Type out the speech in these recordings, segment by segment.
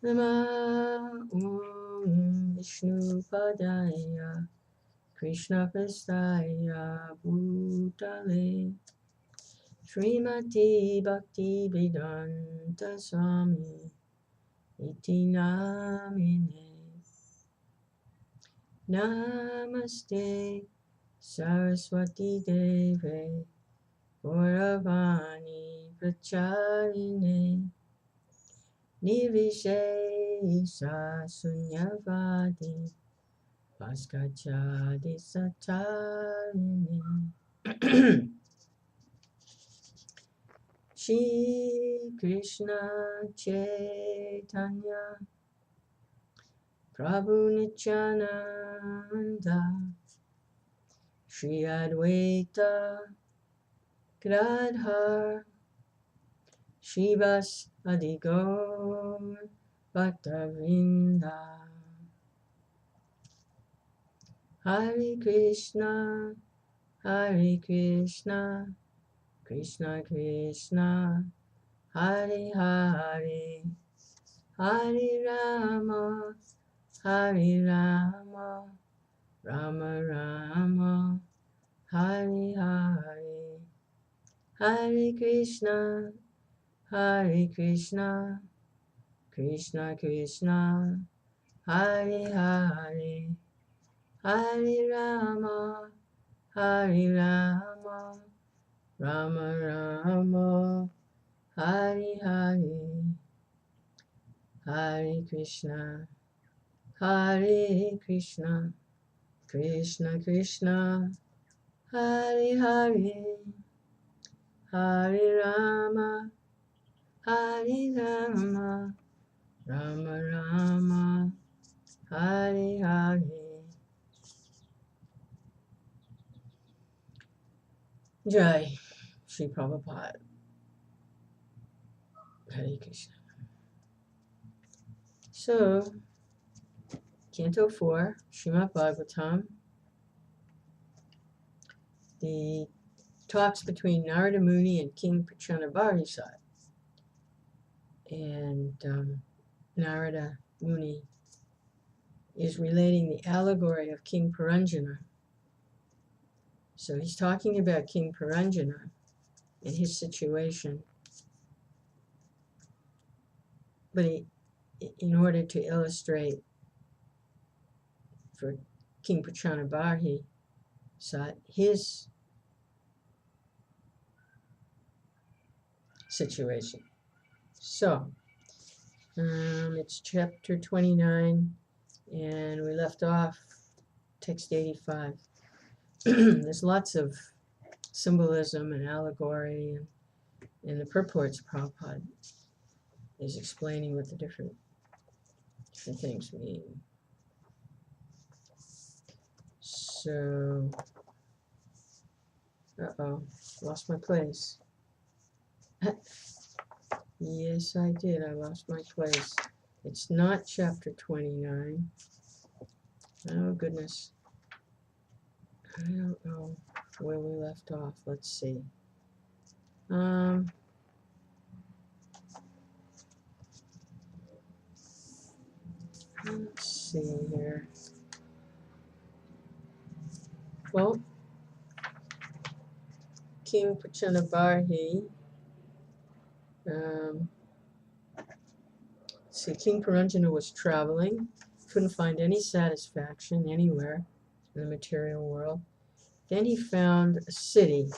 Nama Om Vishnu Padaya Krishna Prastaya Bhutale Srimati Bhakti Vedanta Swami Iti Namine Namaste Saraswati Deve Gauravani Pracharine Nirvishesha Sunyavadi Vaskachadi Satarine Shri Krishna Chaitanya Prabhu Nityananda Shri Advaita Gadadhar Shivas Adigaur Bhattavinda Hare Krishna Hare Krishna Krishna Krishna Hare Hare Hare Rama Hare Rama Rama Rama Hare Hare Hare Krishna Hare Krishna Krishna Krishna Hare Hare Hare Rama Hare Rama Rama Rama Hare Hare Hare Krishna Hare Krishna Krishna Krishna Hare Hare Hare Rama Hare Rama Rama Rama Hare Hare Jai Shri Prabhupada Hare Krishna. So, Canto 4, Srimad Bhagavatam, the talks between Narada Muni and King Prachanabarhisat. And Narada Muni is relating the allegory of King Puranjana. So he's talking about King Puranjana and his situation. But in order to illustrate for King Prachanabarhisat his situation. So, it's chapter 29, and we left off text 85. There's lots of symbolism and allegory, and the purports Prabhupada is explaining what the different things mean. So, lost my place. Yes, I did. I lost my place. It's not chapter 29. Oh, goodness. I don't know where we left off. Let's see. Let's see here. Well, King Prachanabarhi, King Puranjana was traveling, couldn't find any satisfaction anywhere in the material world. Then he found a city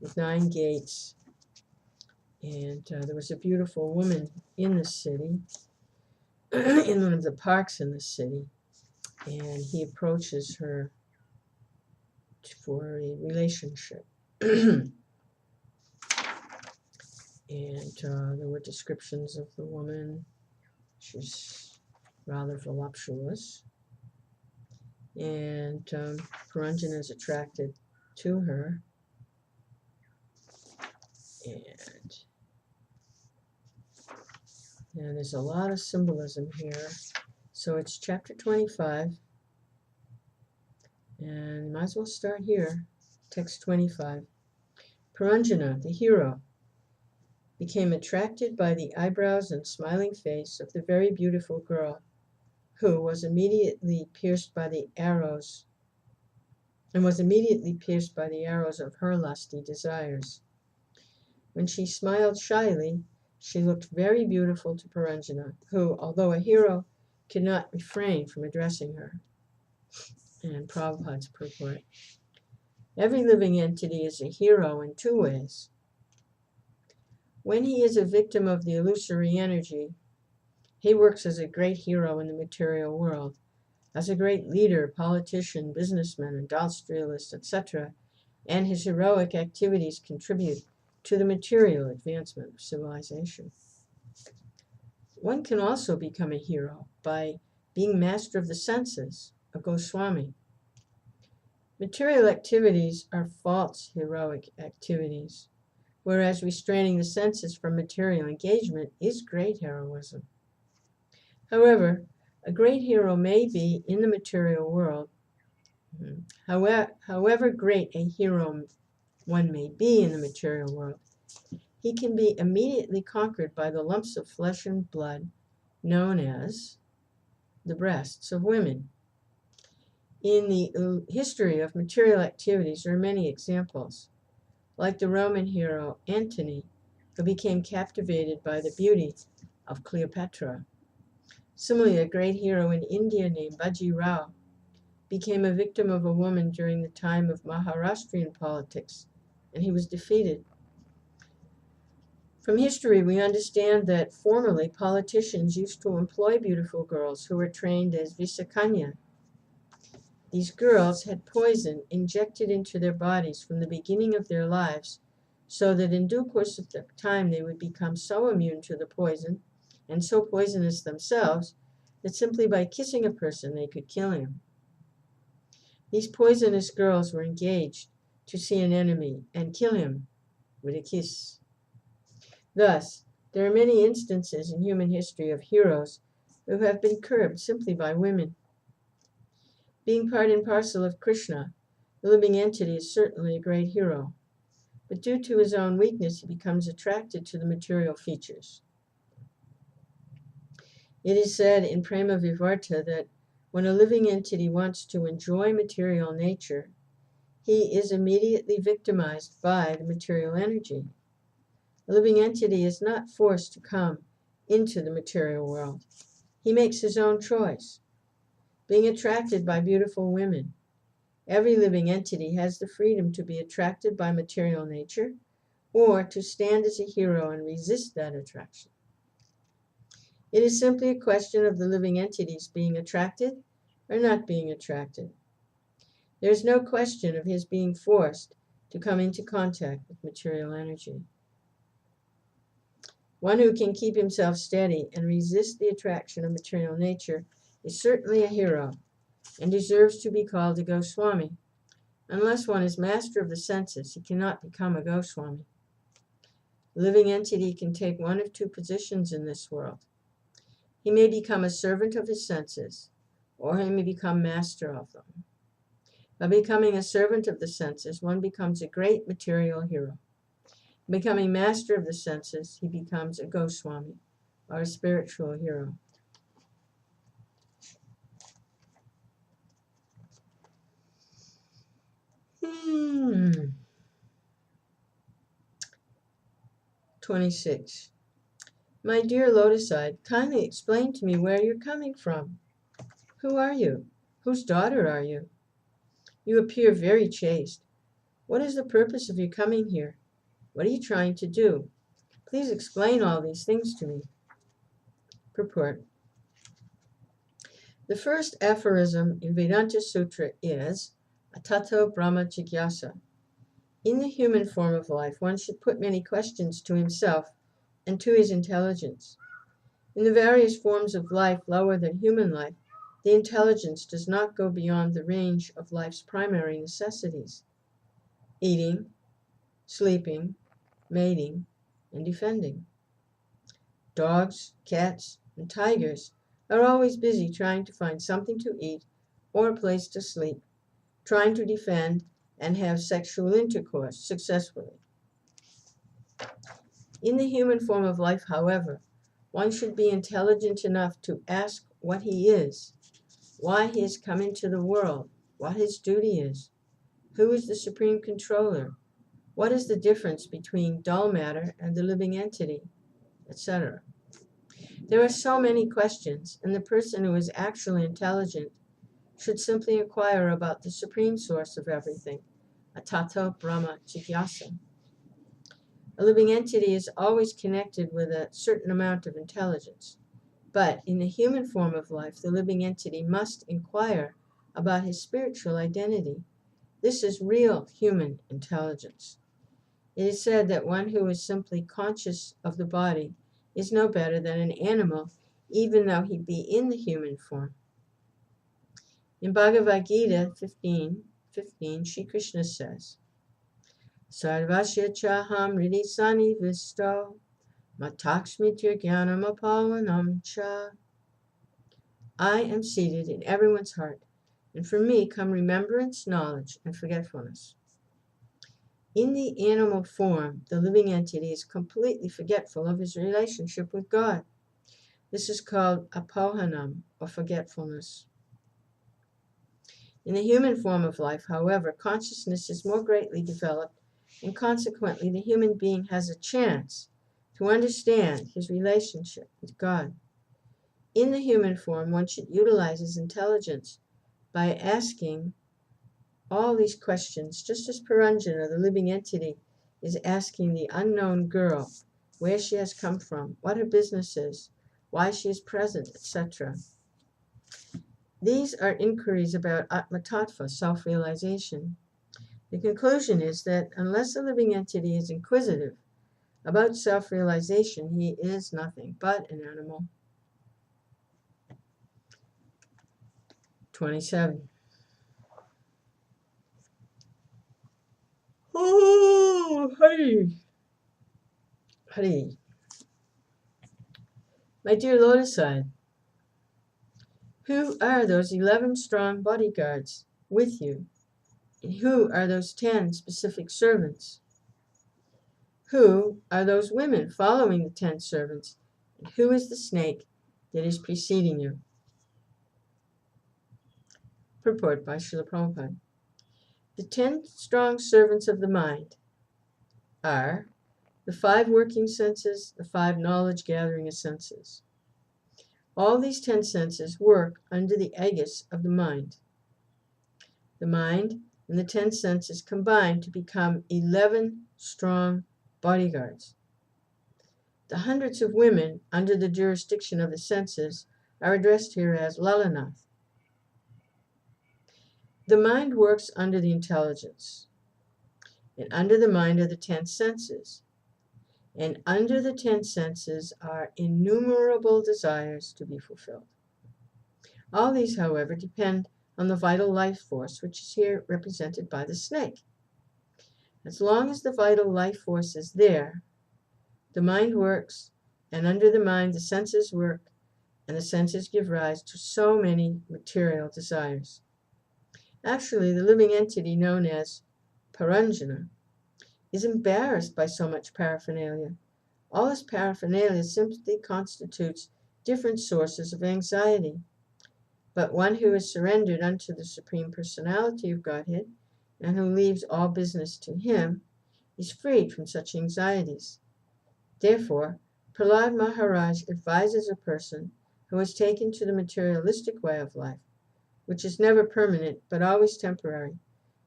with 9 gates, and there was a beautiful woman in the city, in one of the parks in the city, and he approaches her for a relationship. And there were descriptions of the woman. She's rather voluptuous. And Puranjana is attracted to her. And there's a lot of symbolism here. So it's chapter 25. And might as well start here. Text 25. Puranjana, the hero, became attracted by the eyebrows and smiling face of the very beautiful girl, who was immediately pierced by the arrows of her lusty desires. When she smiled shyly, she looked very beautiful to Puranjana, who, although a hero, could not refrain from addressing her. And Prabhupada's purport: every living entity is a hero in two ways. When he is a victim of the illusory energy, he works as a great hero in the material world, as a great leader, politician, businessman, industrialist, etc., and his heroic activities contribute to the material advancement of civilization. One can also become a hero by being master of the senses, a Goswami. Material activities are false heroic activities, whereas restraining the senses from material engagement is great heroism. However, a great hero may be in the material world. However great a hero one may be in the material world, he can be immediately conquered by the lumps of flesh and blood known as the breasts of women. In the history of material activities, there are many examples, like the Roman hero Antony, who became captivated by the beauty of Cleopatra. Similarly, a great hero in India named Baji Rao became a victim of a woman during the time of Maharashtrian politics, and he was defeated. From history, we understand that formerly politicians used to employ beautiful girls who were trained as Visakanya. These girls had poison injected into their bodies from the beginning of their lives, so that in due course of time they would become so immune to the poison and so poisonous themselves that simply by kissing a person they could kill him. These poisonous girls were engaged to see an enemy and kill him with a kiss. Thus, there are many instances in human history of heroes who have been curbed simply by women. Being part and parcel of Krishna, the living entity is certainly a great hero, but due to his own weakness, he becomes attracted to the material features. It is said in Prema Vivarta that when a living entity wants to enjoy material nature, he is immediately victimized by the material energy. A living entity is not forced to come into the material world. He makes his own choice. Being attracted by beautiful women, every living entity has the freedom to be attracted by material nature or to stand as a hero and resist that attraction. It is simply a question of the living entities being attracted or not being attracted. There is no question of his being forced to come into contact with material energy. One who can keep himself steady and resist the attraction of material nature is certainly a hero and deserves to be called a Goswami. Unless one is master of the senses, he cannot become a Goswami. A living entity can take one of two positions in this world. He may become a servant of his senses, or he may become master of them. By becoming a servant of the senses, one becomes a great material hero. Becoming master of the senses, he becomes a Goswami, or a spiritual hero. Hmm. 26. My dear Lotus-eyed, kindly explain to me where you're coming from. Who are you? Whose daughter are you? You appear very chaste. What is the purpose of your coming here? What are you trying to do? Please explain all these things to me. Purport. The first aphorism in Vedanta Sutra is Atato Brahma Jigyasa. In the human form of life, one should put many questions to himself and to his intelligence. In the various forms of life lower than human life, the intelligence does not go beyond the range of life's primary necessities: eating, sleeping, mating, and defending. Dogs, cats, and tigers are always busy trying to find something to eat or a place to sleep, trying to defend and have sexual intercourse successfully. In the human form of life, however, one should be intelligent enough to ask what he is, why he has come into the world, what his duty is, who is the supreme controller, what is the difference between dull matter and the living entity, etc. There are so many questions, and the person who is actually intelligent should simply inquire about the supreme source of everything, Atato Brahma Jigyasa. A living entity is always connected with a certain amount of intelligence, but in the human form of life, the living entity must inquire about his spiritual identity. This is real human intelligence. It is said that one who is simply conscious of the body is no better than an animal, even though he be in the human form. In Bhagavad Gita 15:15, Sri Krishna says, Sarvasya chaham ridi sani visto matakshmitir jnanam apavanam cha. I am seated in everyone's heart, and from me come remembrance, knowledge, and forgetfulness. In the animal form, the living entity is completely forgetful of his relationship with God. This is called apohanam, or forgetfulness. In the human form of life, however, consciousness is more greatly developed, and consequently the human being has a chance to understand his relationship with God. In the human form, one should utilize his intelligence by asking all these questions, just as Puranjana, the living entity, is asking the unknown girl where she has come from, what her business is, why she is present, etc. These are inquiries about Atma-tattva, self-realization. The conclusion is that unless a living entity is inquisitive about self-realization, he is nothing but an animal. 27. Oh, Hari. My dear Lotus-eyed, who are those 11 strong bodyguards with you? And who are those 10 specific servants? Who are those women following the 10 servants? And who is the snake that is preceding you? Purport by Srila Prabhupada. The 10 strong servants of the mind are the 5 working senses, the 5 knowledge-gathering senses. All these 10 senses work under the aegis of the mind. The mind and the 10 senses combine to become 11 strong bodyguards. The hundreds of women under the jurisdiction of the senses are addressed here as Lalanath. The mind works under the intelligence, and under the mind are the 10 senses, and under the 10 senses are innumerable desires to be fulfilled. All these, however, depend on the vital life force, which is here represented by the snake. As long as the vital life force is there, the mind works, and under the mind the senses work, and the senses give rise to so many material desires. Actually, the living entity known as Puranjana is embarrassed by so much paraphernalia. All this paraphernalia simply constitutes different sources of anxiety. But one who is surrendered unto the Supreme Personality of Godhead, and who leaves all business to him, is freed from such anxieties. Therefore, Prahlad Maharaj advises a person who has taken to the materialistic way of life, which is never permanent but always temporary,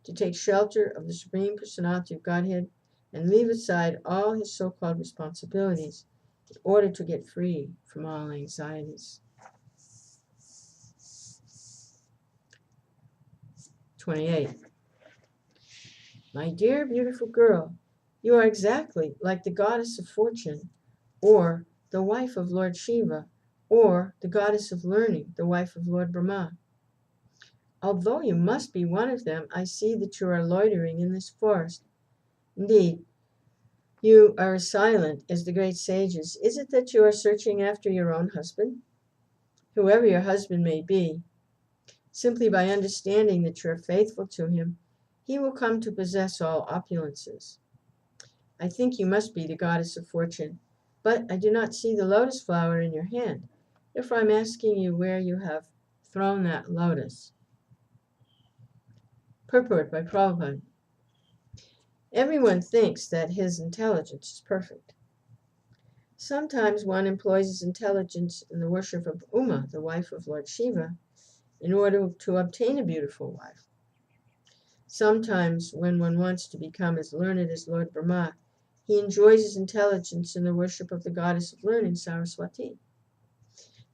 to take shelter of the Supreme Personality of Godhead and leave aside all his so-called responsibilities in order to get free from all anxieties. 28. My dear beautiful girl, you are exactly like the goddess of fortune, or the wife of Lord Shiva, or the goddess of learning, the wife of Lord Brahma. Although you must be one of them, I see that you are loitering in this forest. Indeed, you are as silent as the great sages. Is it that you are searching after your own husband? Whoever your husband may be, simply by understanding that you are faithful to him, he will come to possess all opulences. I think you must be the goddess of fortune, but I do not see the lotus flower in your hand. Therefore, I'm asking you where you have thrown that lotus. Purport by Prabhupada. Everyone thinks that his intelligence is perfect. Sometimes one employs his intelligence in the worship of Uma, the wife of Lord Shiva, in order to obtain a beautiful wife. Sometimes, when one wants to become as learned as Lord Brahma, he enjoys his intelligence in the worship of the goddess of learning, Saraswati.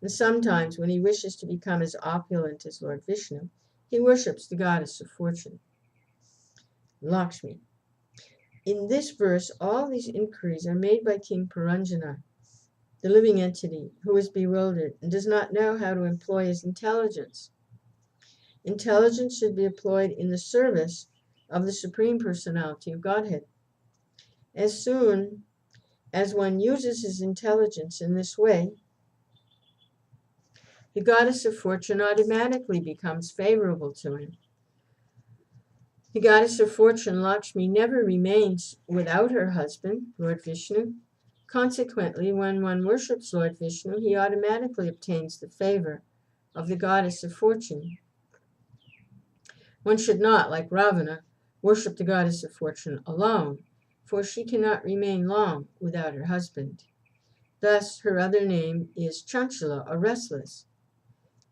And sometimes, when he wishes to become as opulent as Lord Vishnu, he worships the goddess of fortune, Lakshmi. In this verse, all these inquiries are made by King Puranjana, the living entity, who is bewildered and does not know how to employ his intelligence. Intelligence should be employed in the service of the Supreme Personality of Godhead. As soon as one uses his intelligence in this way, the goddess of fortune automatically becomes favorable to him. The goddess of fortune, Lakshmi, never remains without her husband, Lord Vishnu. Consequently, when one worships Lord Vishnu, he automatically obtains the favor of the goddess of fortune. One should not, like Ravana, worship the goddess of fortune alone, for she cannot remain long without her husband. Thus, her other name is Chanchala, or restless.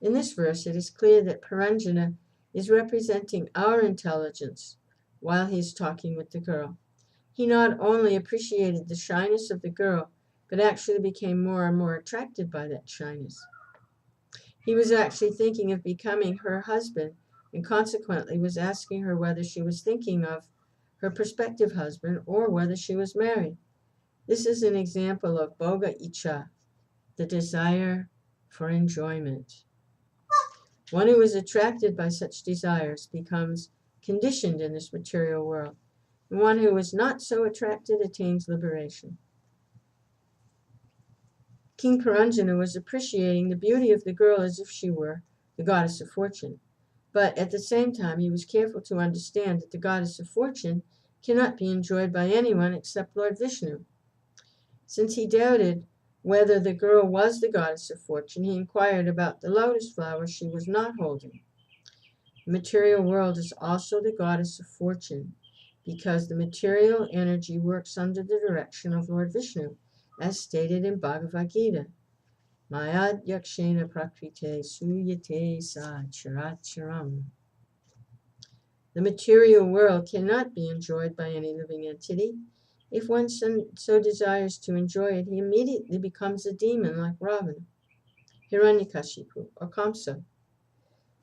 In this verse, it is clear that Puranjana is representing our intelligence while he is talking with the girl. He not only appreciated the shyness of the girl, but actually became more and more attracted by that shyness. He was actually thinking of becoming her husband, and consequently was asking her whether she was thinking of her prospective husband or whether she was married. This is an example of Bhoga Icha, the desire for enjoyment. One who is attracted by such desires becomes conditioned in this material world, and one who is not so attracted attains liberation. King Puranjana was appreciating the beauty of the girl as if she were the goddess of fortune, but at the same time he was careful to understand that the goddess of fortune cannot be enjoyed by anyone except Lord Vishnu. Since he doubted whether the girl was the goddess of fortune, he inquired about the lotus flower she was not holding. The material world is also the goddess of fortune, because the material energy works under the direction of Lord Vishnu, as stated in Bhagavad Gita. Mayad yakshena prakrite suyate sa characharam. The material world cannot be enjoyed by any living entity. If one so desires to enjoy it, he immediately becomes a demon like Ravana, Hiranyakashipu, or Kamsa.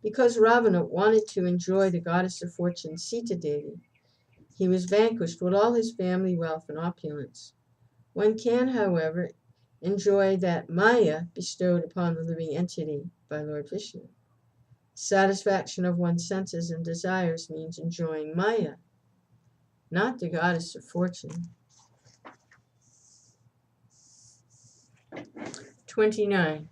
Because Ravana wanted to enjoy the goddess of fortune, Sita Devi, he was vanquished with all his family wealth and opulence. One can, however, enjoy that Maya bestowed upon the living entity by Lord Vishnu. Satisfaction of one's senses and desires means enjoying Maya, not the goddess of fortune. 29.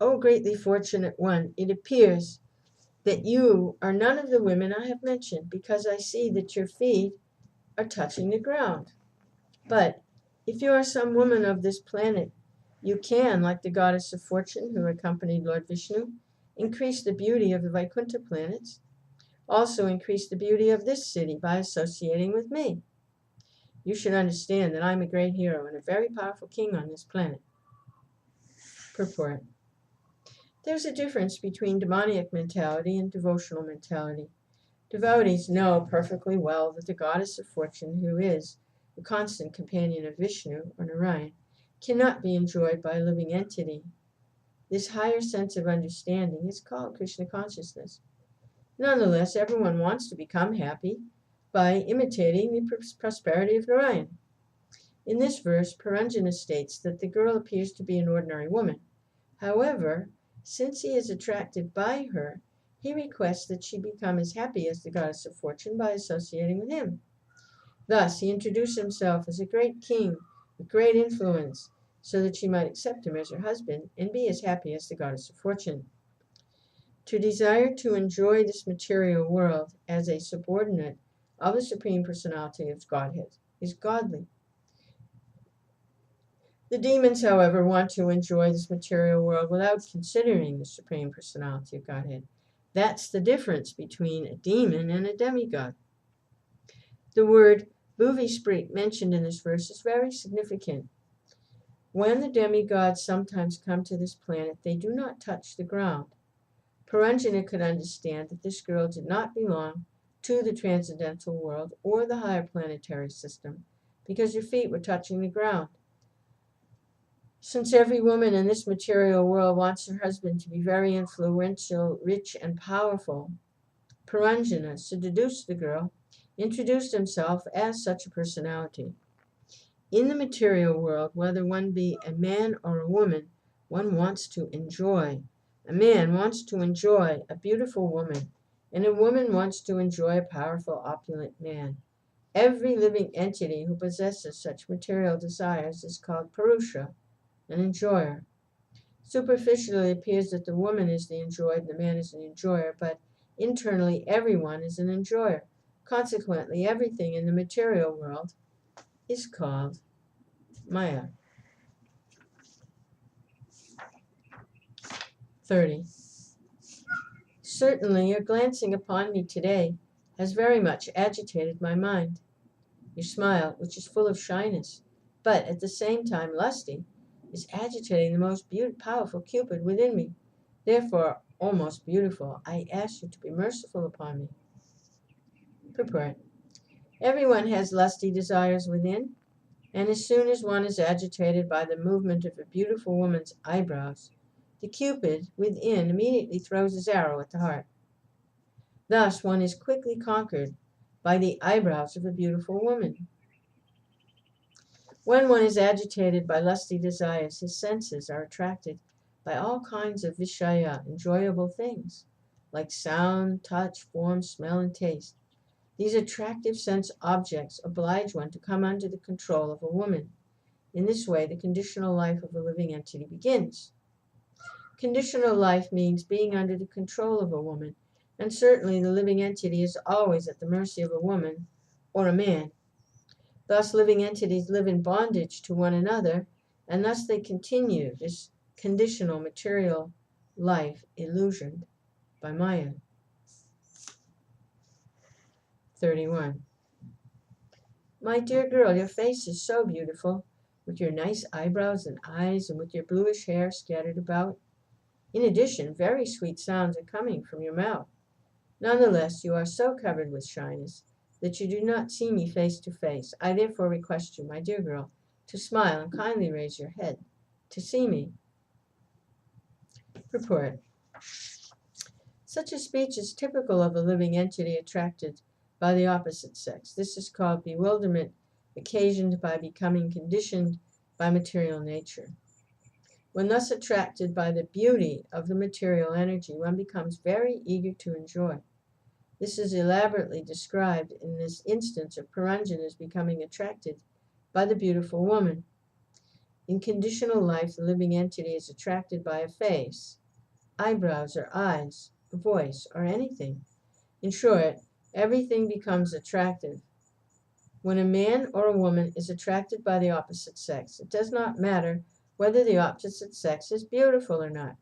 O greatly fortunate one, it appears that you are none of the women I have mentioned, because I see that your feet are touching the ground. But if you are some woman of this planet, you can, like the goddess of fortune who accompanied Lord Vishnu, increase the beauty of the Vaikuntha planets. Also increase the beauty of this city by associating with me. You should understand that I'm a great hero and a very powerful king on this planet. Purport. There's a difference between demoniac mentality and devotional mentality. Devotees know perfectly well that the goddess of fortune, who is the constant companion of Vishnu or Narayan, cannot be enjoyed by a living entity. This higher sense of understanding is called Krishna consciousness. Nonetheless, everyone wants to become happy by imitating the prosperity of Narayan. In this verse, Puranjana states that the girl appears to be an ordinary woman. However, since he is attracted by her, he requests that she become as happy as the goddess of fortune by associating with him. Thus, he introduced himself as a great king with great influence, so that she might accept him as her husband and be as happy as the goddess of fortune. To desire to enjoy this material world as a subordinate of the Supreme Personality of Godhead is godly. The demons, however, want to enjoy this material world without considering the Supreme Personality of Godhead. That's the difference between a demon and a demigod. The word bhuvispreet mentioned in this verse is very significant. When the demigods sometimes come to this planet, they do not touch the ground. Purāṇa could understand that this girl did not belong to the transcendental world or the higher planetary system, because her feet were touching the ground. Since every woman in this material world wants her husband to be very influential, rich, and powerful, Purāṇa, to deduce the girl, introduced himself as such a personality. In the material world, whether one be a man or a woman, one wants to enjoy. A man wants to enjoy a beautiful woman, and a woman wants to enjoy a powerful, opulent man. Every living entity who possesses such material desires is called Purusha, an enjoyer. Superficially, it appears that the woman is the enjoyed and the man is the enjoyer, but internally everyone is an enjoyer. Consequently, everything in the material world is called Maya. 30. Certainly, your glancing upon me today has very much agitated my mind. Your smile, which is full of shyness, but at the same time lusty, is agitating the most powerful Cupid within me. Therefore, O most beautiful, I ask you to be merciful upon me. Purport. Everyone has lusty desires within, and as soon as one is agitated by the movement of a beautiful woman's eyebrows, the Cupid within immediately throws his arrow at the heart. Thus one is quickly conquered by the eyebrows of a beautiful woman. When one is agitated by lusty desires, his senses are attracted by all kinds of vishaya, enjoyable things, like sound, touch, form, smell, and taste. These attractive sense objects oblige one to come under the control of a woman. In this way, the conditional life of a living entity begins. Conditional life means being under the control of a woman, and certainly the living entity is always at the mercy of a woman or a man. Thus, living entities live in bondage to one another, and thus they continue this conditional material life illusioned by Maya. 31. My dear girl, your face is so beautiful, with your nice eyebrows and eyes, and with your bluish hair scattered about. In addition, very sweet sounds are coming from your mouth. Nonetheless, you are so covered with shyness that you do not see me face to face. I therefore request you, my dear girl, to smile and kindly raise your head to see me. Purport. Such a speech is typical of a living entity attracted by the opposite sex. This is called bewilderment, occasioned by becoming conditioned by material nature. When thus attracted by the beauty of the material energy, one becomes very eager to enjoy. This is elaborately described in this instance of Purāṇa's becoming attracted by the beautiful woman. In conditional life, the living entity is attracted by a face, eyebrows or eyes, a voice, or anything. In short, everything becomes attractive. When a man or a woman is attracted by the opposite sex, it does not matter whether the opposite sex is beautiful or not.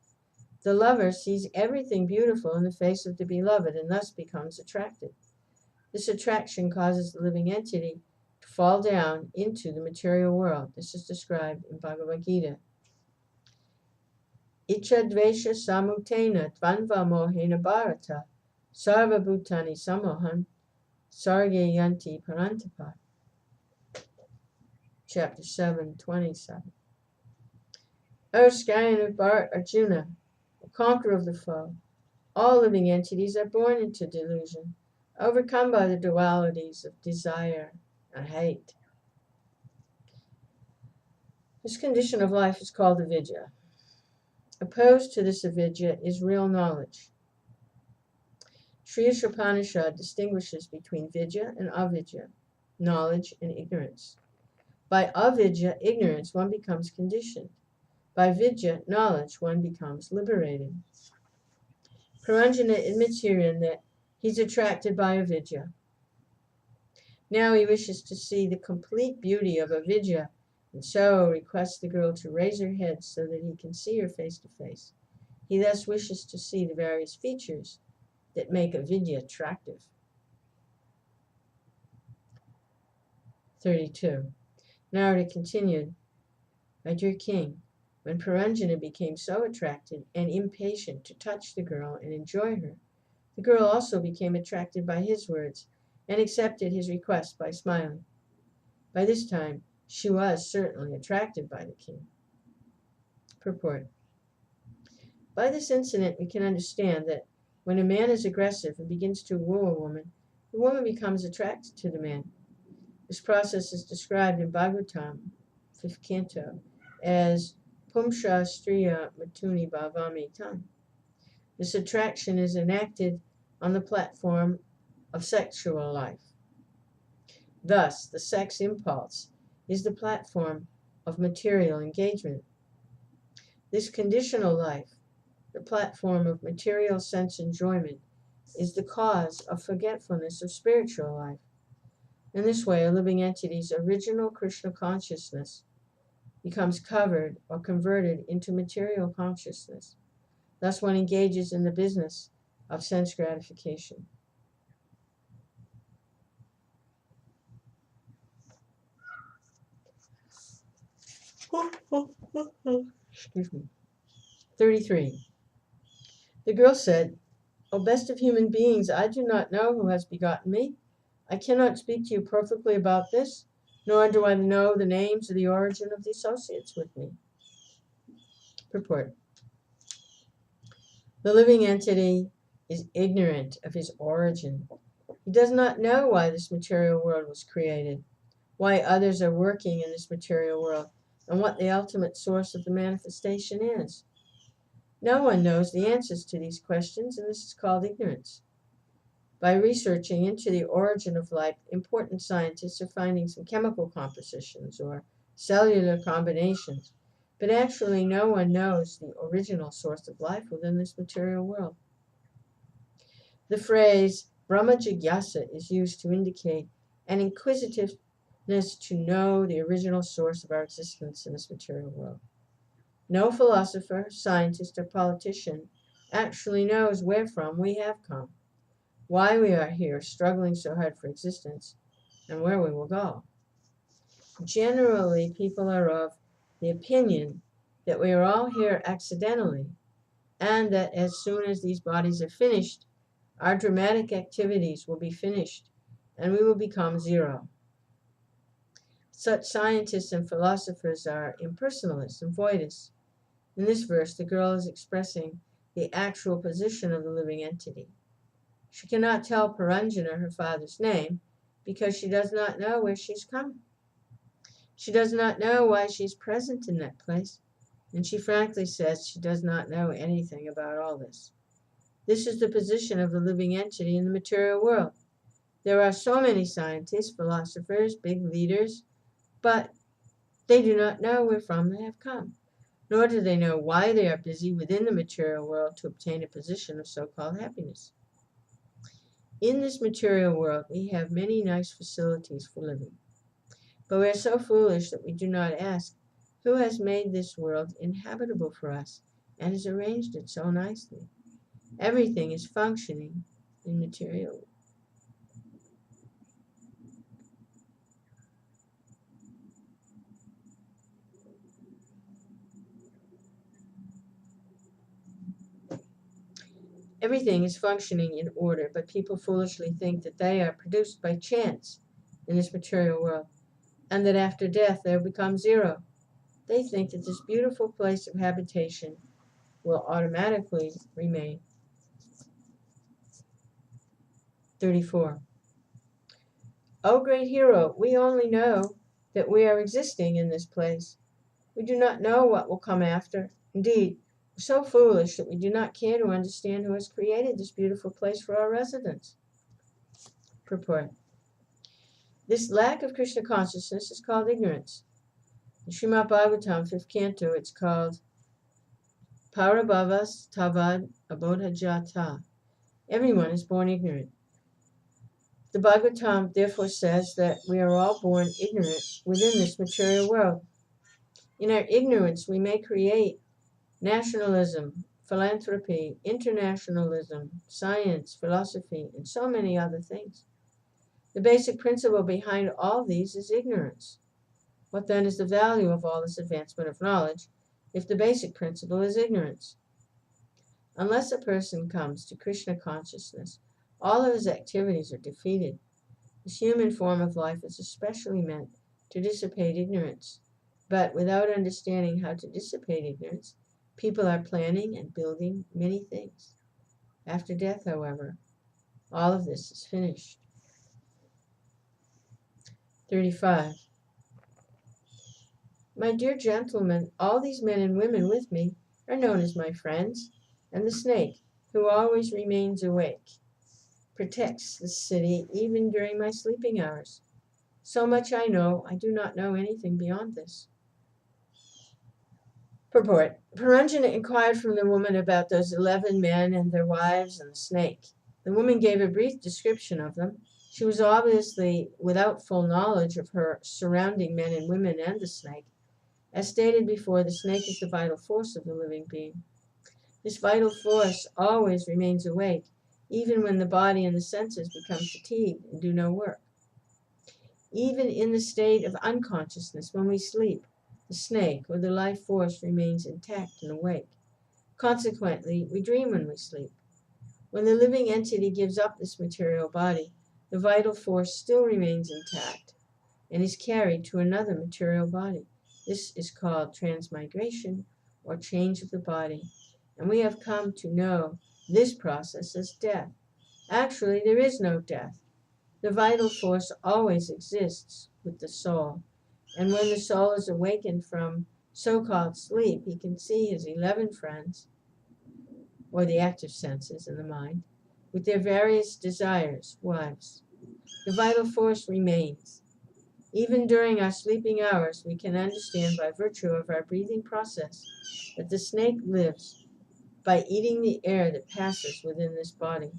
The lover sees everything beautiful in the face of the beloved and thus becomes attracted. This attraction causes the living entity to fall down into the material world. This is described in Bhagavad Gita. Ichadvesha samutena dvanva mohena bharata sarva bhutani samohan sarge yanti parantapa. Chapter 7:27. O scion of Bharat Arjuna, the conqueror of the foe, all living entities are born into delusion, overcome by the dualities of desire and hate. This condition of life is called avidya. Opposed to this avidya is real knowledge. Sri Upanishad distinguishes between vidya and avidya, knowledge and ignorance. By avidya, ignorance, one becomes conditioned. By vidya, knowledge, one becomes liberated. Purāṇa admits herein that he's attracted by avidya. Now he wishes to see the complete beauty of avidya, and so requests the girl to raise her head so that he can see her face to face. He thus wishes to see the various features that make avidya attractive. 32. Narada continued, My dear king, when Purāṇa became so attracted and impatient to touch the girl and enjoy her, the girl also became attracted by his words and accepted his request by smiling. By this time, she was certainly attracted by the king. Purport. By this incident, we can understand that when a man is aggressive and begins to woo a woman, the woman becomes attracted to the man. This process is described in Bhagavatam, 5th Canto, as Pumsha Striya Matuni Bhavami Tan. This attraction is enacted on the platform of sexual life. Thus, the sex impulse is the platform of material engagement. This conditional life, the platform of material sense enjoyment, is the cause of forgetfulness of spiritual life. In this way, a living entity's original Krishna consciousness becomes covered or converted into material consciousness. Thus, one engages in the business of sense gratification. Excuse me. 33. The girl said, O best of human beings, I do not know who has begotten me. I cannot speak to you perfectly about this, nor do I know the names or the origin of the associates with me. Purport. The living entity is ignorant of his origin. He does not know why this material world was created, why others are working in this material world, and what the ultimate source of the manifestation is. No one knows the answers to these questions, and this is called ignorance. By researching into the origin of life, important scientists are finding some chemical compositions or cellular combinations, but actually no one knows the original source of life within this material world. The phrase Brahma Jigyasa is used to indicate an inquisitiveness to know the original source of our existence in this material world. No philosopher, scientist, or politician actually knows wherefrom we have come, why we are here struggling so hard for existence, and where we will go. Generally, people are of the opinion that we are all here accidentally, and that as soon as these bodies are finished, our dramatic activities will be finished, and we will become zero. Such scientists and philosophers are impersonalists and voidists. In this verse, the girl is expressing the actual position of the living entity. She cannot tell Purāṇa her father's name because she does not know where she's come. She does not know why she's present in that place, and she frankly says she does not know anything about all this. This is the position of the living entity in the material world. There are so many scientists, philosophers, big leaders, but they do not know wherefrom they have come, nor do they know why they are busy within the material world to obtain a position of so-called happiness. In this material world, we have many nice facilities for living, but we are so foolish that we do not ask, who has made this world inhabitable for us and has arranged it so nicely? Everything is functioning in material. Everything is functioning in order, but people foolishly think that they are produced by chance in this material world, and that after death they will become zero. They think that this beautiful place of habitation will automatically remain. 34. O great hero, we only know that we are existing in this place. We do not know what will come after. Indeed, we are so foolish that we do not care to understand who has created this beautiful place for our residence. Purport. This lack of Krishna consciousness is called ignorance. In Srimad Bhagavatam, 5th Canto, it's called Parabhavas Tavad Abodhajata. Everyone is born ignorant. The Bhagavatam therefore says that we are all born ignorant within this material world. In our ignorance, we may create nationalism, philanthropy, internationalism, science, philosophy, and so many other things. The basic principle behind all these is ignorance. What then is the value of all this advancement of knowledge if the basic principle is ignorance? Unless a person comes to Krishna consciousness, all of his activities are defeated. This human form of life is especially meant to dissipate ignorance. But without understanding how to dissipate ignorance, people are planning and building many things. After death, however, all of this is finished. 35. My dear gentlemen, all these men and women with me are known as my friends, and the snake, who always remains awake, protects the city even during my sleeping hours. So much I know, I do not know anything beyond this. Purport. Purāṇa inquired from the woman about those 11 men and their wives and the snake. The woman gave a brief description of them. She was obviously without full knowledge of her surrounding men and women and the snake. As stated before, the snake is the vital force of the living being. This vital force always remains awake, even when the body and the senses become fatigued and do no work. Even in the state of unconsciousness, when we sleep, the snake or the life force remains intact and awake. Consequently, we dream when we sleep. When the living entity gives up this material body, the vital force still remains intact and is carried to another material body. This is called transmigration or change of the body, and we have come to know this process as death. Actually, there is no death. The vital force always exists with the soul, and when the soul is awakened from so-called sleep, he can see his 11 friends, or the active senses in the mind, with their various desires, wives. The vital force remains. Even during our sleeping hours, we can understand by virtue of our breathing process that the snake lives by eating the air that passes within this body.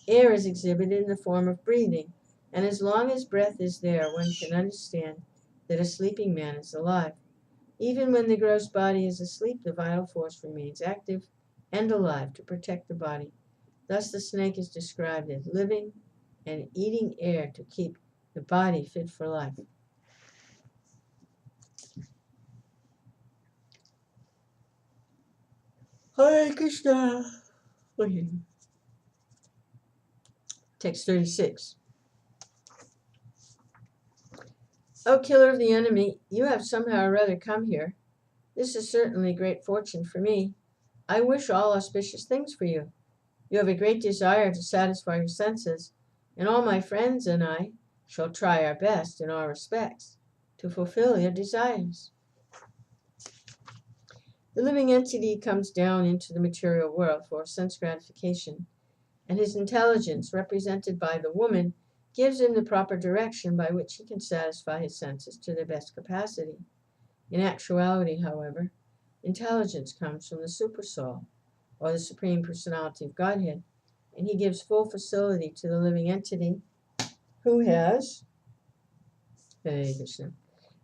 Air is exhibited in the form of breathing, and as long as breath is there, one can understand that a sleeping man is alive. Even when the gross body is asleep, the vital force remains active and alive to protect the body. Thus the snake is described as living and eating air to keep the body fit for life. Hare Krishna. Okay. Text 36. O killer of the enemy, you have somehow or other come here. This is certainly great fortune for me. I wish all auspicious things for you. You have a great desire to satisfy your senses, and all my friends and I shall try our best in all respects to fulfill your desires. The living entity comes down into the material world for sense gratification, and his intelligence, represented by the woman, gives him the proper direction by which he can satisfy his senses to their best capacity. In actuality, however, intelligence comes from the Supersoul, or the Supreme Personality of Godhead, and he gives full facility to the living entity who has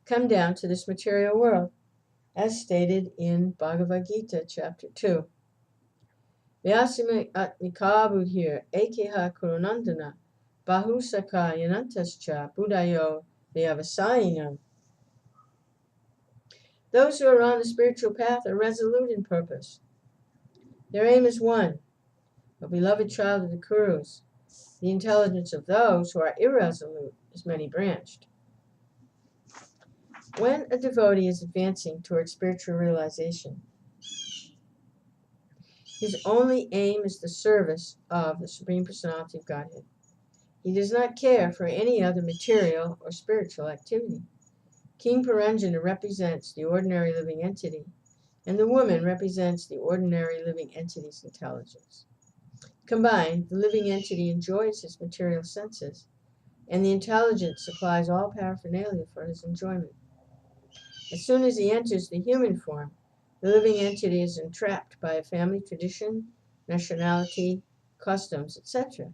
come down to this material world, as stated in Bhagavad Gita, chapter 2. Vyāsadeva atmika buddhir ekeha kurunandana bahusaka yanantascha buddhayo vyavasayinam. Those who are on the spiritual path are resolute in purpose. Their aim is one, a beloved child of the Kurus. The intelligence of those who are irresolute is many-branched. When a devotee is advancing toward spiritual realization, his only aim is the service of the Supreme Personality of Godhead. He does not care for any other material or spiritual activity. King Purāṇa represents the ordinary living entity, and the woman represents the ordinary living entity's intelligence. Combined, the living entity enjoys his material senses, and the intelligence supplies all paraphernalia for his enjoyment. As soon as he enters the human form, the living entity is entrapped by a family tradition, nationality, customs, etc.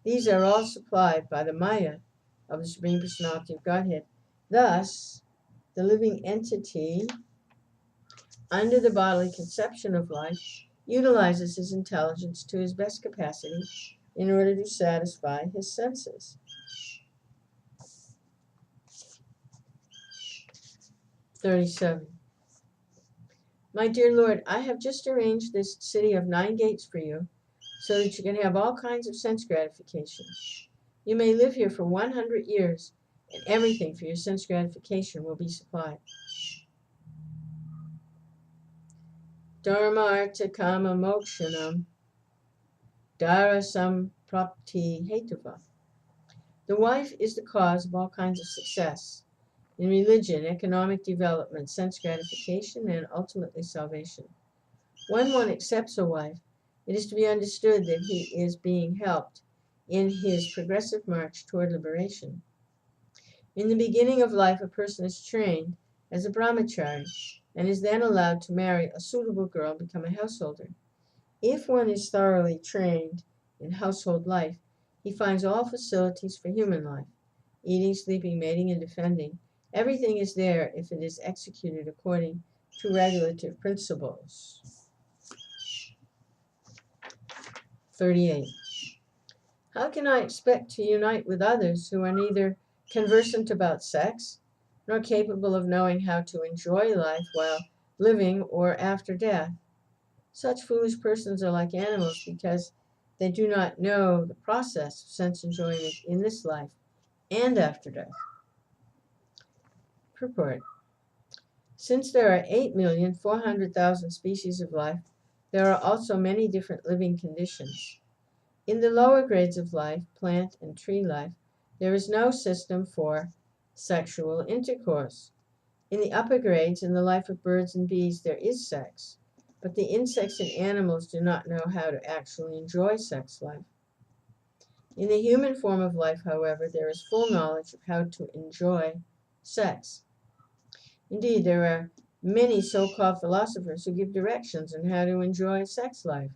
These are all supplied by the Maya of the Supreme Personality of Godhead. Thus, the living entity, under the bodily conception of life, utilizes his intelligence to his best capacity in order to satisfy his senses. 37. My dear Lord, I have just arranged this city of 9 gates for you, so that you can have all kinds of sense gratification. You may live here for 100 years, and everything for your sense gratification will be supplied. Dharma artha kama mokshanam darasam prapti hetuva. The wife is the cause of all kinds of success in religion, economic development, sense gratification, and ultimately salvation. When one accepts a wife, it is to be understood that he is being helped in his progressive march toward liberation. In the beginning of life, a person is trained as a brahmachari and is then allowed to marry a suitable girl and become a householder. If one is thoroughly trained in household life, he finds all facilities for human life: eating, sleeping, mating, and defending. Everything is there if it is executed according to regulative principles. 38. How can I expect to unite with others who are neither conversant about sex, nor capable of knowing how to enjoy life while living or after death? Such foolish persons are like animals because they do not know the process of sense enjoyment in this life and after death. Purport. Since there are 8,400,000 species of life, there are also many different living conditions. In the lower grades of life, plant and tree life, there is no system for sexual intercourse. In the upper grades, in the life of birds and bees, there is sex, but the insects and animals do not know how to actually enjoy sex life. In the human form of life, however, there is full knowledge of how to enjoy sex. Indeed, there are many so-called philosophers who give directions on how to enjoy sex life.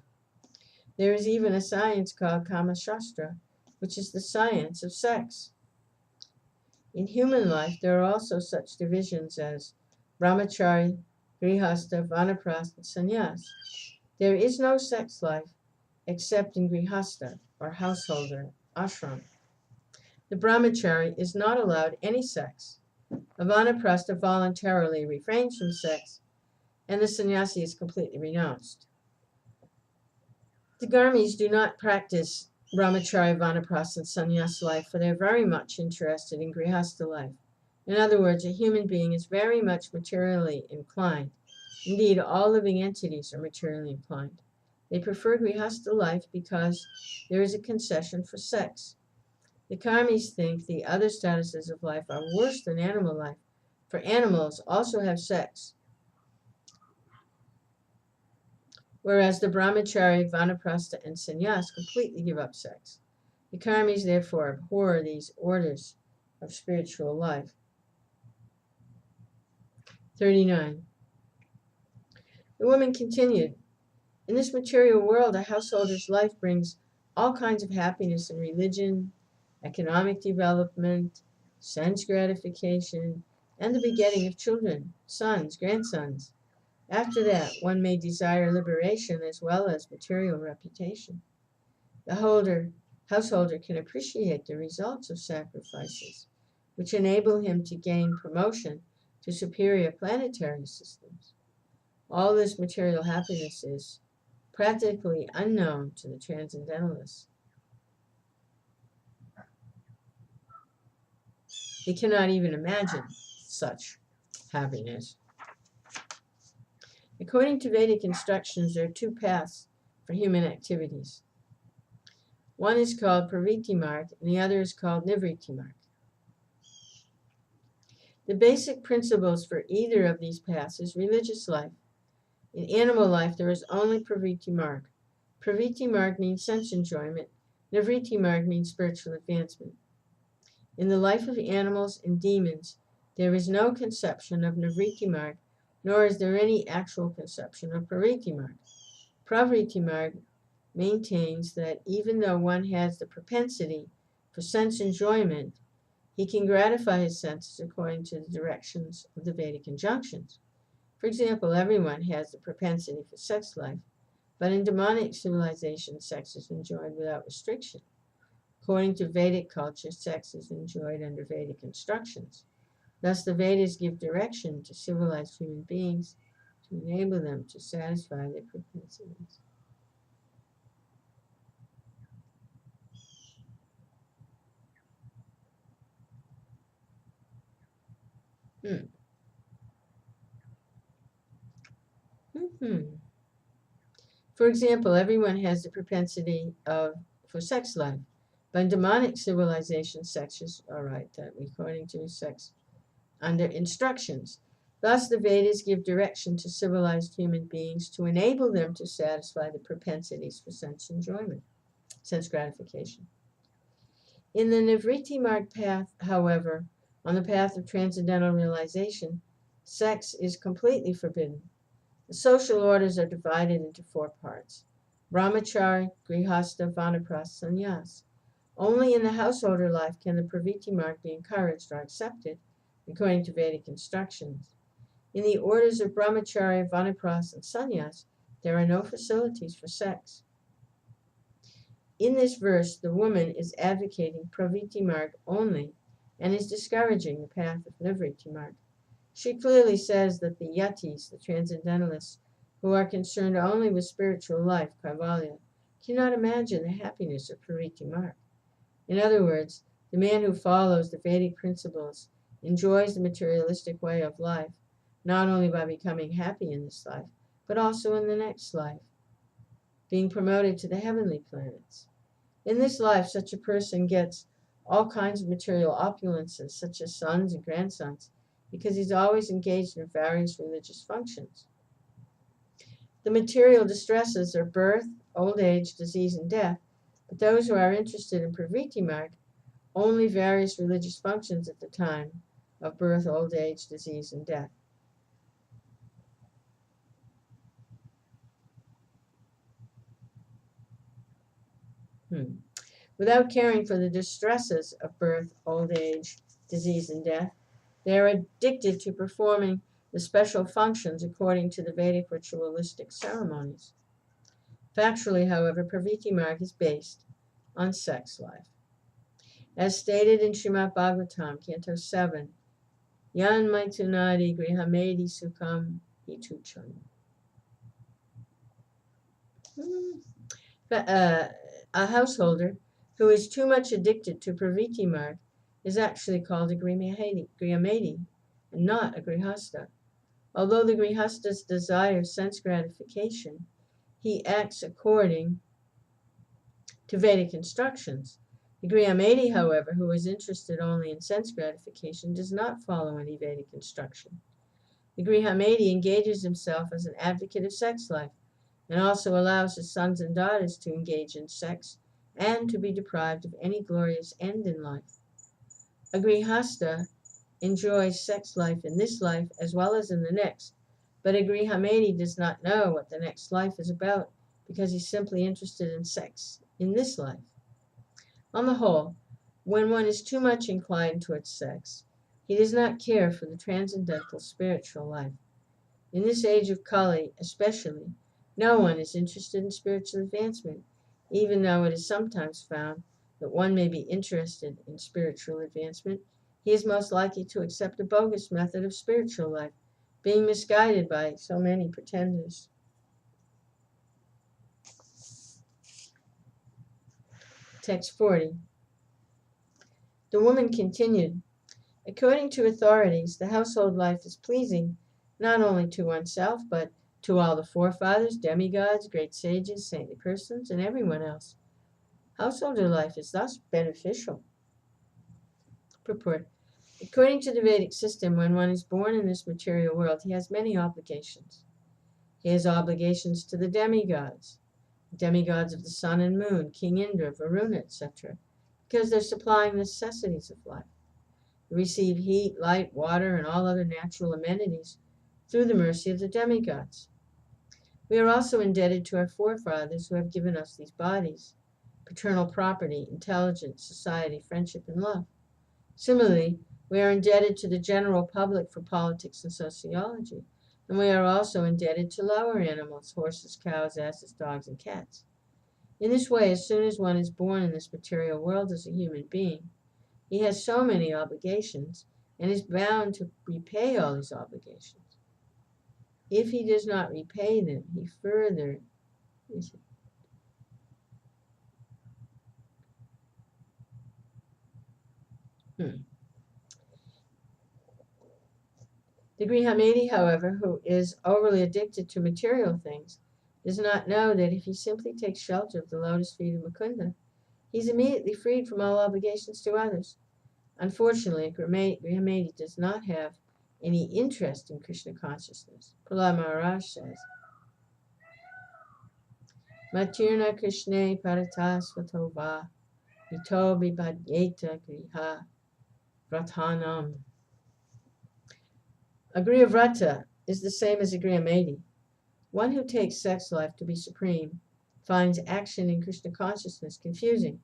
There is even a science called Kama Shastra, which is the science of sex. In human life, there are also such divisions as brahmachari, grihastha, vanaprastha, and sannyas. There is no sex life except in grihastha, or householder, ashram. The brahmachari is not allowed any sex. A vanaprastha voluntarily refrains from sex, and the sannyasi is completely renounced. The Garmis do not practice brahmachari, vanaprastha, and sannyas life, for they are very much interested in grihastha life. In other words, a human being is very much materially inclined. Indeed, all living entities are materially inclined. They prefer grihastha life because there is a concession for sex. The Karmis think the other statuses of life are worse than animal life, for animals also have sex, whereas the brahmachari, vanaprastha, and sannyas completely give up sex. The Karmis therefore abhor these orders of spiritual life. 39. The woman continued, in this material world, a householder's life brings all kinds of happiness in religion, economic development, sense gratification, and the begetting of children, sons, grandsons. After that, one may desire liberation as well as material reputation. The householder can appreciate the results of sacrifices, which enable him to gain promotion to superior planetary systems. All this material happiness is practically unknown to the transcendentalists. They cannot even imagine such happiness. According to Vedic instructions, there are 2 paths for human activities. One is called pravritti marg, and the other is called nivritti marg. The basic principles for either of these paths is religious life. In animal life, there is only pravritti marg. Pravritti marg means sense enjoyment. Nivritti marg means spiritual advancement. In the life of animals and demons, there is no conception of nivritti marg, nor is there any actual conception of pravritti marg. Pravritti marg maintains that even though one has the propensity for sense enjoyment, he can gratify his senses according to the directions of the Vedic injunctions. For example, everyone has the propensity for sex life, but in demonic civilization, sex is enjoyed without restriction. According to Vedic culture, sex is enjoyed under Vedic instructions. Thus, the Vedas give direction to civilized human beings to enable them to satisfy their propensities. For example, everyone has the propensity for sex life, but in demonic civilization, sex is according to sex under instructions. Thus, the Vedas give direction to civilized human beings to enable them to satisfy the propensities for sense enjoyment, sense gratification. In the Nivritti Marg path, however, on the path of transcendental realization, sex is completely forbidden. The social orders are divided into 4 parts: brahmachari, grihastha, vanaprastha, sannyas. Only in the householder life can the pravritti marg be encouraged or accepted, according to Vedic instructions. In the orders of brahmachari, vanaprastha, and sannyas, there are no facilities for sex. In this verse, the woman is advocating pravritti marg only and is discouraging the path of nivritti marg. She clearly says that the yatis, the transcendentalists, who are concerned only with spiritual life, kaivalya, cannot imagine the happiness of pravritti marg. In other words, the man who follows the Vedic principles enjoys the materialistic way of life, not only by becoming happy in this life, but also in the next life, being promoted to the heavenly planets. In this life, such a person gets all kinds of material opulences, such as sons and grandsons, because he's always engaged in various religious functions. The material distresses are birth, old age, disease, and death, but those who are interested in pravritti marg, only various religious functions at the time of birth, old age, disease, and death. Without caring for the distresses of birth, old age, disease, and death, they are addicted to performing the special functions according to the Vedic ritualistic ceremonies. Factually, however, pravritti marg is based on sex life. As stated in Srimad Bhagavatam, Canto 7, Yan maitunadi grihamedi sukham ituchan. A householder who is too much addicted to pravritti marg is actually called a grihamedi and not a grihastha. Although the grihasthas desire sense gratification, he acts according to Vedic instructions. The grihamedi, however, who is interested only in sense gratification, does not follow any Vedic instruction. The grihamedi engages himself as an advocate of sex life, and also allows his sons and daughters to engage in sex and to be deprived of any glorious end in life. A grihastha enjoys sex life in this life as well as in the next, but a grihamedi does not know what the next life is about because he's simply interested in sex in this life. On the whole, when one is too much inclined towards sex, he does not care for the transcendental spiritual life. In this age of Kali, especially, no one is interested in spiritual advancement, even though it is sometimes found that one may be interested in spiritual advancement. He is most likely to accept a bogus method of spiritual life, being misguided by so many pretenders. Text 40. The woman continued, according to authorities, the household life is pleasing not only to oneself, but to all the forefathers, demigods, great sages, saintly persons, and everyone else. Householder life is thus beneficial. Purport. According to the Vedic system, when one is born in this material world, he has many obligations. He has obligations to the demigods of the sun and moon, King Indra, Varuna, etc., because they're supplying the necessities of life. They receive heat, light, water, and all other natural amenities through the mercy of the demigods. We are also indebted to our forefathers who have given us these bodies, paternal property, intelligence, society, friendship, and love. Similarly, we are indebted to the general public for politics and sociology, and we are also indebted to lower animals, horses, cows, asses, dogs, and cats. In this way, as soon as one is born in this material world as a human being, he has so many obligations and is bound to repay all his obligations. If he does not repay them, he further is The Grihamedi, however, who is overly addicted to material things, does not know that if he simply takes shelter of the lotus feet of Mukunda, he is immediately freed from all obligations to others. Unfortunately, Grihamedi does not have any interest in Krishna consciousness. Prahlad Maharaj says, Matirna Krishne Paratasvatova Ito Bibhadyeta Griha Vratanam. A Griyavrata is the same as a Grihamedi. One who takes sex life to be supreme finds action in Krishna consciousness confusing,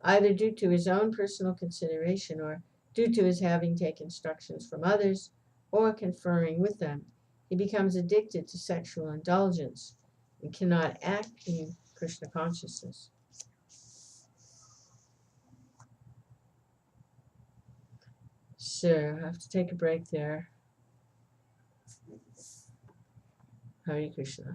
either due to his own personal consideration or due to his having taken instructions from others or conferring with them. He becomes addicted to sexual indulgence and cannot act in Krishna consciousness. So I have to take a break there. Hare Krishna.